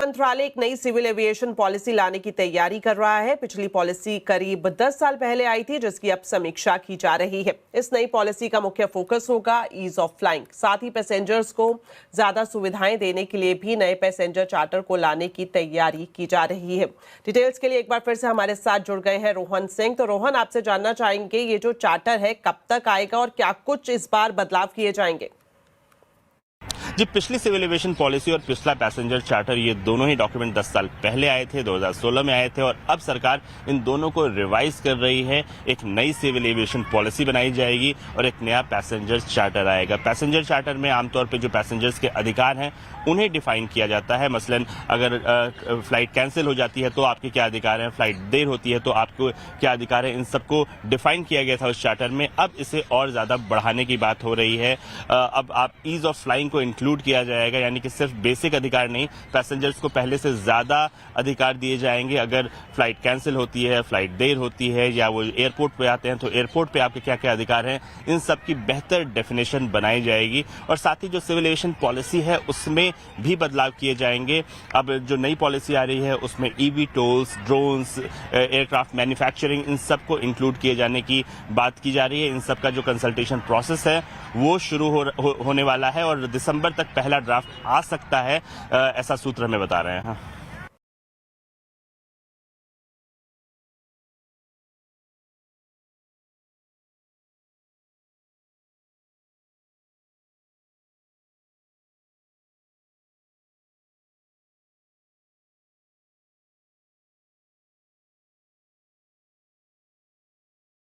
मंत्रालय एक नई सिविल एविएशन पॉलिसी लाने की तैयारी कर रहा है। पिछली पॉलिसी करीब 10 साल पहले आई थी, जिसकी अब समीक्षा की जा रही है। इस नई पॉलिसी का मुख्य फोकस होगा ईज ऑफ फ्लाइंग। साथ ही पैसेंजर्स को ज्यादा सुविधाएं देने के लिए भी नए पैसेंजर चार्टर को लाने की तैयारी की जा रही है। डिटेल्स के लिए एक बार फिर से हमारे साथ जुड़ गए हैं रोहन सिंह। तो रोहन, आपसे जानना चाहेंगे ये जो चार्टर है कब तक आएगा और क्या कुछ इस बार बदलाव किए जाएंगे? जी, पिछली सिविल एविएशन पॉलिसी और पिछला पैसेंजर चार्टर, ये दोनों ही डॉक्यूमेंट 10 साल पहले आए थे, 2016 में आए थे, और अब सरकार इन दोनों को रिवाइज कर रही है। एक नई सिविल एविएशन पॉलिसी बनाई जाएगी और एक नया पैसेंजर चार्टर आएगा। पैसेंजर चार्टर में आमतौर पे जो पैसेंजर्स के अधिकार हैं उन्हें डिफाइन किया जाता है। मसलन अगर फ्लाइट कैंसिल हो जाती है तो आपके क्या अधिकार हैं, फ्लाइट देर होती है तो आपको क्या अधिकार है, इन सबको डिफाइन किया गया था उस चार्टर में। अब इसे और ज्यादा बढ़ाने की बात हो रही है। अब आप ईज ऑफ फ्लाइंग को इंक्लूड किया जाएगा, यानी कि सिर्फ बेसिक अधिकार नहीं, पैसेंजर्स को पहले से ज्यादा अधिकार दिए जाएंगे। अगर फ्लाइट कैंसिल होती है, फ्लाइट देर होती है, या वो एयरपोर्ट पे आते हैं तो एयरपोर्ट पे आपके क्या क्या अधिकार हैं, इन सब की बेहतर डेफिनेशन बनाई जाएगी। और साथ ही जो सिविल एविएशन पॉलिसी है उसमें भी बदलाव किए जाएंगे। अब जो नई पॉलिसी आ रही है उसमें EV tools, drones, aircraft manufacturing, इन सब को इंक्लूड किए जाने की बात की जा रही है। इन सब का जो कंसल्टेशन प्रोसेस है वो शुरू होने वाला है और दिसंबर तक पहला ड्राफ्ट आ सकता है, ऐसा सूत्र हमें बता रहे हैं।